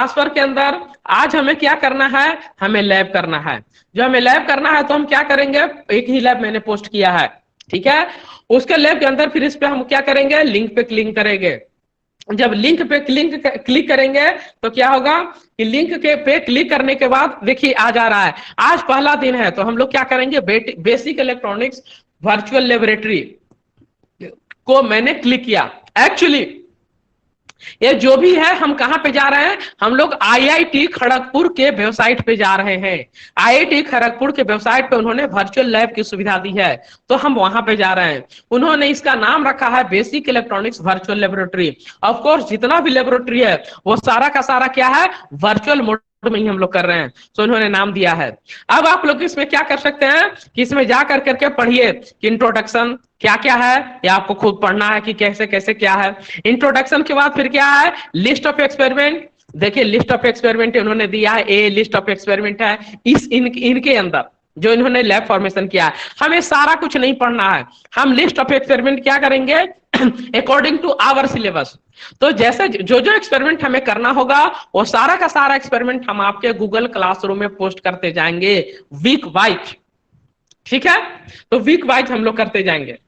Transfer के अंदर आज हमें क्या करना है, हमें लैब करना है। जो हमें लैब करना है तो हम क्या करेंगे, एक ही लैब मैंने पोस्ट किया है, ठीक है। उसके लैब के अंदर फिर इस पे हम क्या करेंगे, लिंक पे क्लिक करेंगे। जब लिंक पे क्लिक करेंगे तो क्या होगा कि लिंक के पे क्लिक करने के बाद देखिए आ जा रहा है, आज पहला दिन है तो हम लोग क्या करेंगे, बेसिक इलेक्ट्रॉनिक्स वर्चुअल लेबोरेटरी को मैंने क्लिक किया। एक्चुअली ये जो भी है, हम कहां पे जा रहे हैं, हम लोग आईआईटी खड़गपुर के वेबसाइट पे जा रहे हैं। आईआईटी खड़गपुर के वेबसाइट पे उन्होंने वर्चुअल लैब की सुविधा दी है, तो हम वहां पे जा रहे हैं। उन्होंने इसका नाम रखा है basic electronics virtual laboratory. Of course जितना भी लेबोरेटरी है वो सारा का सारा क्या है, वर्चुअल मोड में ही हम लोग कर रहे हैं, तो उन्होंने नाम दिया है। अब आप लोग इसमें क्या कर सकते हैं कि इसमें जा करके पढ़िए कि इंट्रोडक्शन क्या क्या है, या आपको खुद पढ़ना है कि कैसे कैसे क्या है। इंट्रोडक्शन के बाद फिर क्या है, लिस्ट ऑफ एक्सपेरिमेंट। देखिए लिस्ट ऑफ एक्सपेरिमेंट इन्होंने दिया है, ए लिस्ट ऑफ एक्सपेरिमेंट है। इनके अंदर जो इन्होंने लैब फॉर्मेशन किया है, हमें सारा कुछ नहीं पढ़ना है, हम लिस्ट ऑफ एक्सपेरिमेंट क्या करेंगे अकॉर्डिंग टू आवर सिलेबस। तो जैसे जो जो एक्सपेरिमेंट हमें करना होगा वो सारा का सारा एक्सपेरिमेंट हम आपके गूगल क्लासरूम में पोस्ट करते जाएंगे वीक वाइज, ठीक है। तो वीक वाइज हम लोग करते जाएंगे।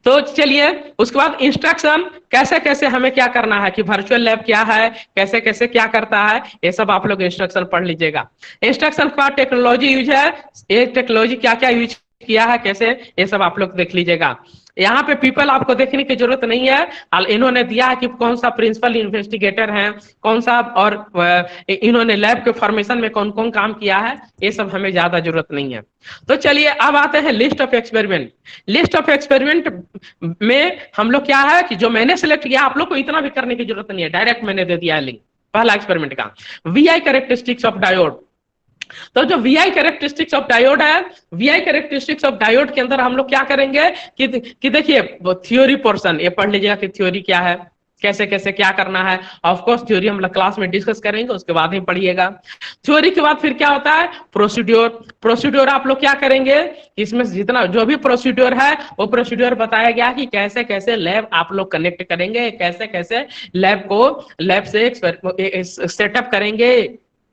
तो चलिए उसके बाद इंस्ट्रक्शन कैसे कैसे हमें क्या करना है, कि वर्चुअल लैब क्या है, कैसे कैसे क्या करता है, ये सब आप लोग इंस्ट्रक्शन पढ़ लीजिएगा। इंस्ट्रक्शन के बाद टेक्नोलॉजी यूज है, ये टेक्नोलॉजी क्या क्या यूज किया है कैसे, ये सब आप लोग देख लीजिएगा। यहाँ पे पीपल आपको देखने की जरूरत नहीं है, इन्होंने दिया है कि कौन सा प्रिंसिपल इन्वेस्टिगेटर है, कौन सा, और इन्होंने लैब के फॉर्मेशन में कौन कौन काम किया है, ये सब हमें ज्यादा जरूरत नहीं है। तो चलिए अब आते हैं list of experiment. List of experiment में हम लोग क्या है कि जो मैंने सिलेक्ट किया, आप लोग को इतना भी करने की जरूरत नहीं है, डायरेक्ट मैंने दे दिया है लिंक पहला एक्सपेरिमेंट का, वीआई कैरेक्टरिस्टिक्स ऑफ डायोड। तो जो वीआई कैरेक्टरिस्टिक्स ऑफ डायोड है, वीआई कैरेक्टरिस्टिक्स ऑफ डायोड के अंदर हम लोग क्या करेंगे कि देखिए थ्योरी पोर्शन ये पढ़ लीजिएगा कि थ्योरी क्या है, कैसे कैसे क्या करना है। ऑफ कोर्स थ्योरी हम लोग क्लास में डिस्कस करेंगे, उसके बाद ही पढ़िएगा। थ्योरी के बाद फिर क्या होता है, प्रोसीड्योर। प्रोसीड्योर आप लोग क्या करेंगे, इसमें जितना जो भी प्रोसीड्योर है वो प्रोसीड्योर बताया गया कि कैसे कैसे लैब आप लोग कनेक्ट करेंगे, कैसे कैसे लैब को लैब से सेटअप करेंगे,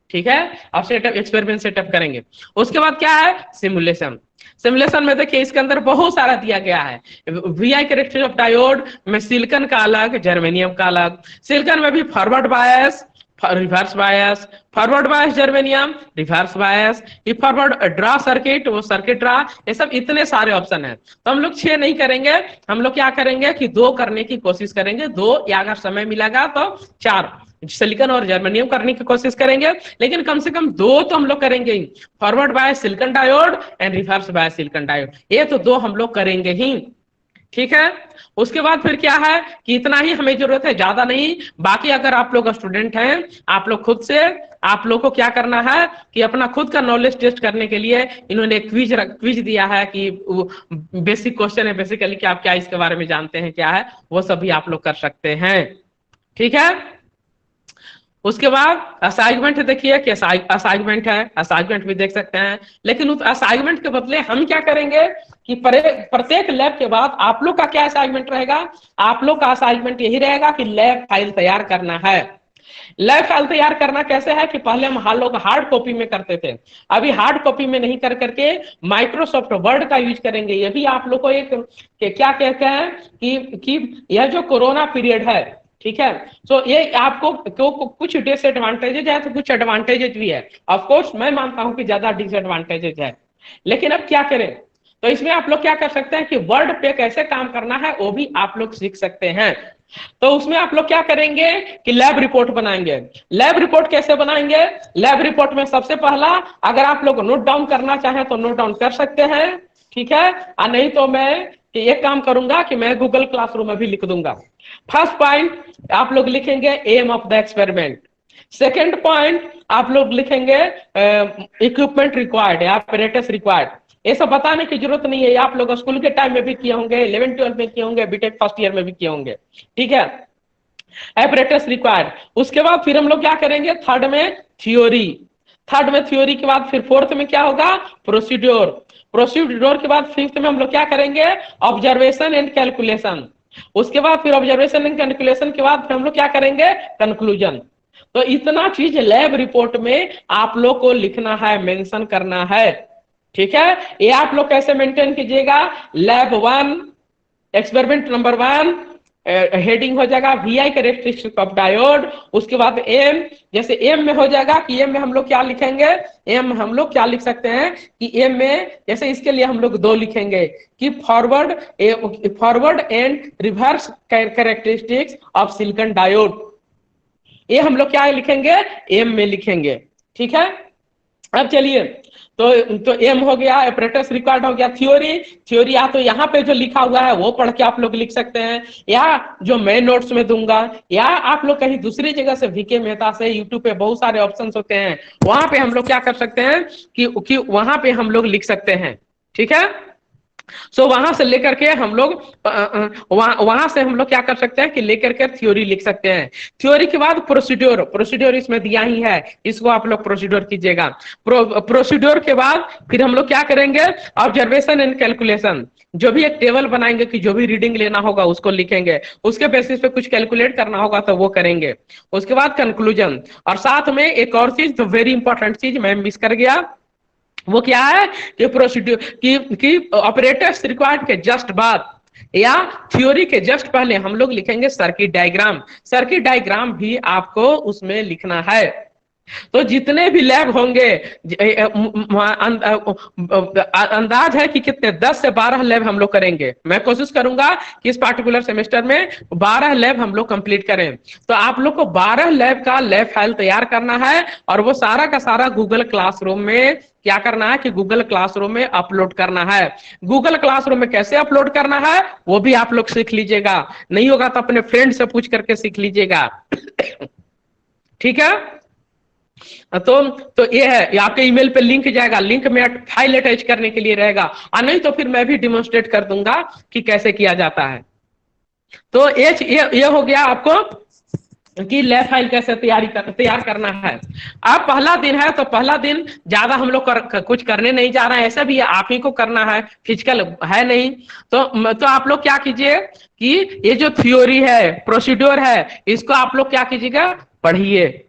ठीक है। अब सेटअप एक्सपेरिमेंट सेटअप करेंगे। उसके बाद क्या है, सिमुलेशन। सिमुलेशन में देखिए इसके अंदर बहुत सारा दिया गया है। वीआई कैरेक्टरिस्टिक्स ऑफ डायोड में सिलिकॉन का अलग, जर्मेनियम का अलग। सिलिकॉन में भी forward bias, reverse bias, forward bias germanium, reverse bias, ये फॉरवर्ड ड्रा सर्किट, वो सर्किट ड्रा, ये सब इतने सारे ऑप्शन है। तो हम लोग 6 नहीं करेंगे, हम लोग क्या करेंगे कि 2 करने की कोशिश करेंगे, 2, या अगर समय मिलेगा तो 4 सिलिकॉन और जर्मेनियम करने की कोशिश करेंगे, लेकिन कम से कम 2 तो हम लोग करेंगे ही, forward bias silicon diode and reverse bias silicon diode, ये तो 2 हम लोग करेंगे ही, ठीक है। उसके बाद फिर क्या है कि इतना ही हमें जरूरत है, ज्यादा नहीं। बाकी अगर आप लोग स्टूडेंट हैं, आप लोग खुद से, आप लोग को क्या करना है कि अपना खुद का नॉलेज टेस्ट करने के लिए इन्होंने क्विज दिया है कि बेसिक क्वेश्चन है बेसिकली कि आप क्या इसके बारे में जानते हैं क्या है, वो सभी आप लोग कर सकते हैं, ठीक है। उसके बाद असाइनमेंट देखिए कि असाइनमेंट है, असाइनमेंट भी देख सकते हैं। लेकिन उस असाइनमेंट के बदले हम क्या करेंगे कि प्रत्येक लैब के बाद आप लोग का क्या असाइनमेंट रहेगा, आप लोग का असाइनमेंट यही रहेगा कि लैब फाइल तैयार करना है। लैब फाइल तैयार करना कैसे है कि पहले हम लोग हार्ड कॉपी में करते थे, अभी हार्ड कॉपी में नहीं कर करके माइक्रोसॉफ्ट वर्ड का यूज करेंगे। ये भी आप लोग को एक क्या कहते हैं कि यह जो कोरोना पीरियड है, ठीक है, तो ये आपको कुछ डिसएडवांटेजेज है तो कुछ एडवांटेजेज भी है। ऑफ कोर्स मैं मानता हूं कि ज्यादा डिसएडवांटेजेज है, लेकिन अब क्या करें। तो इसमें आप लोग क्या कर सकते हैं कि वर्ड पे कैसे काम करना है वो भी आप लोग सीख सकते हैं। तो उसमें आप लोग क्या करेंगे कि लैब रिपोर्ट बनाएंगे। लैब रिपोर्ट कैसे बनाएंगे, लैब रिपोर्ट में सबसे पहला अगर आप लोग नोट डाउन करना चाहें तो नोट डाउन कर सकते हैं, ठीक है, और नहीं तो मैं एक काम करूंगा कि मैं गूगल क्लासरूम में भी लिख दूंगा। फर्स्ट पॉइंट आप लोग लिखेंगे aim of the experiment. Second point आप लोग लिखेंगे इक्विपमेंट रिक्वायर्ड या apparatus रिक्वायर्ड। ये सब बताने की जरूरत नहीं है, आप लोग स्कूल के टाइम में भी किए होंगे, 11-12 में किए होंगे, बीटेक फर्स्ट ईयर में भी किए होंगे, ठीक है, apparatus रिक्वायर्ड। उसके बाद फिर हम लोग क्या करेंगे, थर्ड में थ्योरी। थर्ड में थ्योरी के बाद फिर फोर्थ में क्या होगा, प्रोसीड्योर। प्रोसीड्योर के बाद फिफ्थ में हम लोग क्या करेंगे, ऑब्जर्वेशन एंड कैलकुलेशन। उसके बाद फिर ऑब्जर्वेशन एंड कैलकुलेशन के बाद फिर हम लोग क्या करेंगे, कंक्लूजन। तो इतना चीज लैब रिपोर्ट में आप लोग को लिखना है, मेंशन करना है, ठीक है। ये आप लोग कैसे मेंटेन कीजिएगा, लैब 1 एक्सपेरिमेंट नंबर 1 हेडिंग हो जाएगा VI कैरेक्टरिस्टिक ऑफ डायोड। उसके बाद एम, जैसे एम में हो जाएगा कि एम में हम लोग क्या लिखेंगे, एम हम लोग क्या लिख सकते हैं कि एम में जैसे इसके लिए हम लोग 2 लिखेंगे कि forward and reverse characteristics of silicon diode, ये हम लोग क्या लिखेंगे, एम में लिखेंगे, ठीक है। अब चलिए, तो एम हो गया, ऑपरेटर्स रिक्वायर्ड हो गया, थ्योरी या तो यहाँ पे जो लिखा हुआ है वो पढ़ के आप लोग लिख सकते हैं, या जो मैं नोट्स में दूंगा, या आप लोग कहीं दूसरी जगह से VK मेहता से, यूट्यूब पे बहुत सारे ऑप्शंस होते हैं, वहां पे हम लोग क्या कर सकते हैं कि वहां पे हम लोग लिख सकते हैं, ठीक है। सो वहां से लेकर के हम लोग वहां से हम लोग क्या कर सकते हैं कि लेकर के थ्योरी लिख सकते हैं। थ्योरी के बाद प्रोसीड्योर इसमें दिया ही है, इसको आप लोग प्रोसीड्योर कीजिएगा। प्रोसीड्योर के बाद फिर हम लोग क्या करेंगे, ऑब्जर्वेशन एंड कैलकुलेशन, जो भी एक टेबल बनाएंगे कि जो भी रीडिंग लेना होगा उसको लिखेंगे, उसके बेसिस पे कुछ कैलकुलेट करना होगा तो वो करेंगे। उसके बाद कंक्लूजन, और साथ में एक और चीज जो वेरी इंपॉर्टेंट चीज मैं मिस कर गया, वो क्या है कि प्रोसीड्यूर की ऑपरेटर्स रिक्वायर्ड के जस्ट बाद या थ्योरी के जस्ट पहले हम लोग लिखेंगे सर्किट डायग्राम। सर्किट डायग्राम भी आपको उसमें लिखना है। तो जितने भी लैब होंगे, अंदाज है कि कितने 10 से 12 लैब हम लोग करेंगे। मैं कोशिश करूंगा कि इस पार्टिकुलर सेमेस्टर में 12 लैब हम लोग कंप्लीट करें। तो आप लोग को 12 लैब का लैब फाइल तैयार करना है, और वो सारा का सारा गूगल क्लासरूम में क्या करना है कि गूगल क्लासरूम में अपलोड करना है। गूगल क्लासरूम में कैसे अपलोड करना है वो भी आप लोग सीख लीजिएगा, नहीं होगा तो अपने फ्रेंड से पूछ करके सीख लीजिएगा, ठीक है। तो ये है, ये आपके ईमेल पे लिंक जाएगा, लिंक में फाइल अटैच करने के लिए रहेगा, और नहीं तो फिर मैं भी डिमोन्स्ट्रेट कर दूंगा कि कैसे किया जाता है। तो ये हो गया आपको कि लैब फाइल कैसे तैयार करना है। अब पहला दिन है, तो पहला दिन ज्यादा हम लोग कुछ करने नहीं जा रहे हैं, ऐसा भी आप ही को करना है, फिजिकल है नहीं। तो आप लोग क्या कीजिए कि ये जो थ्योरी है, प्रोसीड्योर है, इसको आप लोग क्या कीजिएगा, पढ़िए।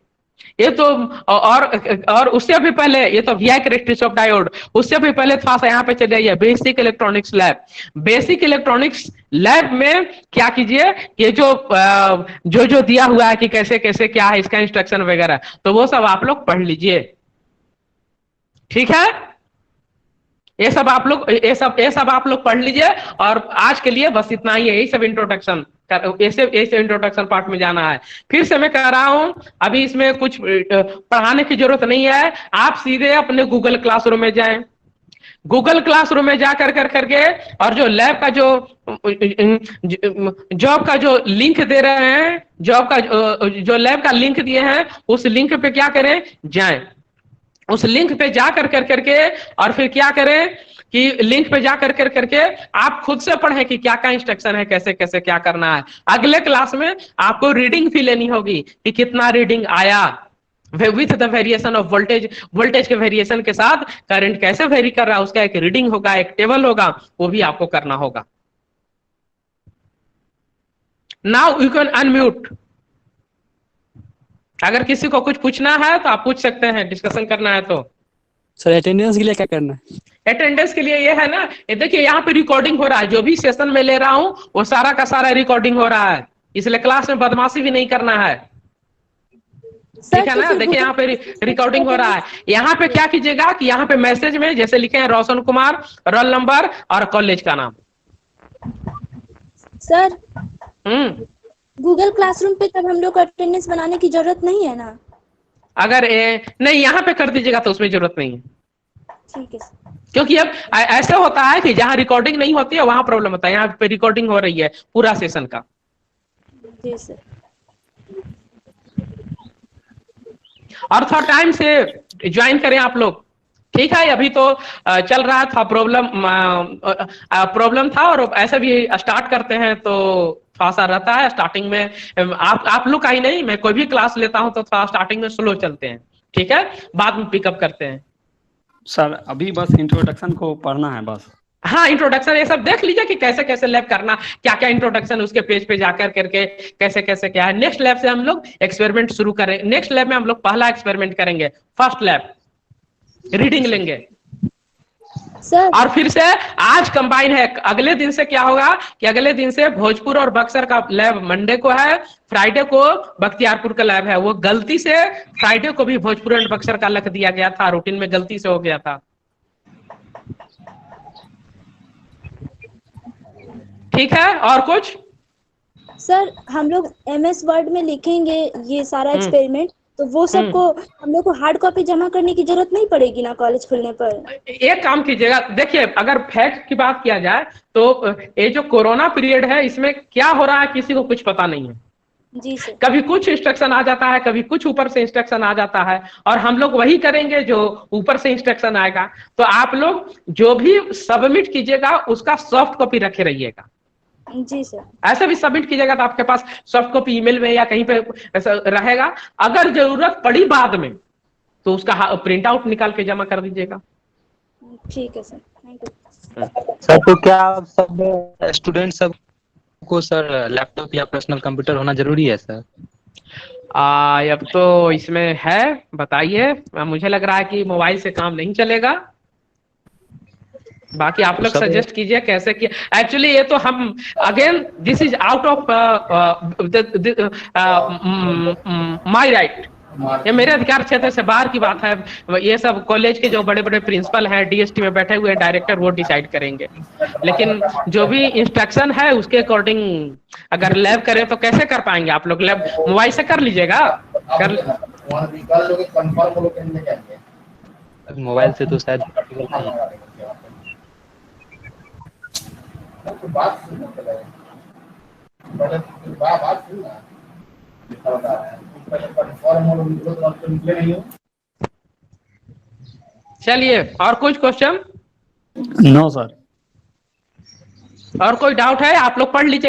ये तो और उससे भी पहले, ये तो VI कैरेक्टरिस्टिक्स ऑफ डायोड, उससे भी पहले थोड़ा सा यहाँ पे चले जाइए basic electronics lab. Basic electronics lab में क्या कीजिए, ये जो दिया हुआ है कि कैसे कैसे क्या है इसका इंस्ट्रक्शन वगैरह, तो वो सब आप लोग पढ़ लीजिए, ठीक है। ये सब आप लोग पढ़ लीजिए। और आज के लिए बस इतना ही है, यही सब इंट्रोडक्शन, ऐसे इंट्रोडक्शन पार्ट में जाना है। फिर से मैं कह रहा हूं, अभी इसमें कुछ पढ़ाने की जरूरत नहीं है, आप सीधे अपने गूगल क्लासरूम में जाएं। गूगल क्लासरूम में जा करके और जो लैब का जॉब का जो लिंक दे रहे हैं, जॉब का जो लैब का लिंक दिए हैं, उस लिंक पे क्या करें, जाएं। उस लिंक पे जा करके और फिर क्या करें कि लिंक पे जा करके आप खुद से पढ़ें कि क्या क्या इंस्ट्रक्शन है, कैसे कैसे क्या करना है। अगले क्लास में आपको रीडिंग भी लेनी होगी कि कितना रीडिंग आया, with the variation of voltage के वेरिएशन के साथ करंट कैसे वेरी कर रहा है, उसका एक रीडिंग होगा, एक टेबल होगा, वो भी आपको करना होगा। Now you can unmute. अगर किसी को कुछ पूछना है तो आप पूछ सकते हैं, डिस्कशन करना है तो। सर अटेंडेंस के लिए क्या करना है? अटेंडेंस के लिए ये है ना, ये देखिए यहाँ पे रिकॉर्डिंग हो रहा है, जो भी सेशन में ले रहा हूँ वो सारा का सारा रिकॉर्डिंग हो रहा है, इसलिए क्लास में बदमाशी भी नहीं करना है, ठीक है ना। देखिए यहाँ पे रिकॉर्डिंग हो रहा है। यहाँ पे क्या कीजिएगा कि यहाँ पे मैसेज में जैसे लिखे हैं रोशन कुमार, रोल नंबर और कॉलेज का नाम। सर गूगल क्लासरूम पे तब हम लोग को अटेंडेंस बनाने की जरूरत नहीं है ना? अगर नहीं यहाँ पे कर दीजिएगा तो उसमें जरूरत नहीं है, ठीक है। क्योंकि अब ऐसा होता है कि जहां रिकॉर्डिंग नहीं होती है वहां प्रॉब्लम होता है, यहाँ पे रिकॉर्डिंग हो रही है पूरा सेशन का। जी सर। और थोड़ा टाइम से ज्वाइन करें आप लोग, ठीक है। अभी तो चल रहा था, प्रॉब्लम था, और ऐसा भी स्टार्ट करते हैं तो थोड़ा सा रहता है स्टार्टिंग में। आप लोग का ही नहीं, मैं कोई भी क्लास लेता हूं तो थोड़ा स्टार्टिंग में स्लो चलते हैं, ठीक है, बाद में पिकअप करते हैं। सर अभी बस इंट्रोडक्शन को पढ़ना है बस। हाँ, इंट्रोडक्शन ये सब देख लीजिए कि कैसे कैसे लैब करना, क्या क्या इंट्रोडक्शन उसके पेज पे जाकर करके कैसे कैसे क्या है। नेक्स्ट लैब से हम लोग एक्सपेरिमेंट शुरू करें। नेक्स्ट लैब में हम लोग पहला एक्सपेरिमेंट करेंगे, फर्स्ट लैब रीडिंग लेंगे। सर और फिर से आज कंबाइन है, अगले दिन से क्या होगा कि अगले दिन से भोजपुर और बक्सर का लैब मंडे को है, फ्राइडे को बख्तियारपुर का लैब है। वो गलती से फ्राइडे को भी भोजपुर एंड बक्सर का लिख दिया गया था, रूटीन में गलती से हो गया था। ठीक है, और कुछ? सर हम लोग MS वर्ड में लिखेंगे ये सारा एक्सपेरिमेंट, तो वो सबको हम लोग को हार्ड कॉपी जमा करने की जरूरत नहीं पड़ेगी ना कॉलेज खुलने पर? एक काम कीजिएगा, देखिए अगर फैक्ट की बात किया जाए तो ये जो कोरोना पीरियड है इसमें क्या हो रहा है किसी को कुछ पता नहीं है। जी सर। कभी कुछ इंस्ट्रक्शन आ जाता है, कभी कुछ ऊपर से इंस्ट्रक्शन आ जाता है, और हम लोग वही करेंगे जो ऊपर से इंस्ट्रक्शन आएगा। तो आप लोग जो भी सबमिट कीजिएगा उसका सॉफ्ट कॉपी रखे रहिएगा। जी सर। ऐसे भी सबमिट कीजिएगा तो आपके पास सॉफ्ट कॉपी ईमेल में या कहीं पे ऐसा रहेगा। अगर जरूरत पड़ी बाद में तो उसका प्रिंट आउट निकाल के जमा कर दीजिएगा। ठीक है सर, थैंक यू। सर तो क्या सब स्टूडेंट सब को सर लैपटॉप या पर्सनल कंप्यूटर होना जरूरी है सर? अब तो इसमें है, बताइए। मुझे लग रहा है कि मोबाइल से काम नहीं चलेगा, बाकी आप लोग सजेस्ट कीजिए कैसे किया। एक्चुअली ये तो हम again this is out of my right, ये मेरे अधिकार क्षेत्र से बाहर की बात है। ये सब कॉलेज के जो बड़े बड़े प्रिंसिपल हैं, DST में बैठे हुए डायरेक्टर, वो डिसाइड करेंगे। लेकिन जो भी इंस्ट्रक्शन है उसके अकॉर्डिंग अगर लैब करें तो कैसे कर पाएंगे आप लोग? लैब मोबाइल से कर लीजिएगा, मोबाइल से तो शायद नहीं। बात सुनना पड़ेगा, बात सुनना चलिए, और कुछ क्वेश्चन? No sir. और कोई डाउट है? आप लोग पढ़ लीजिए।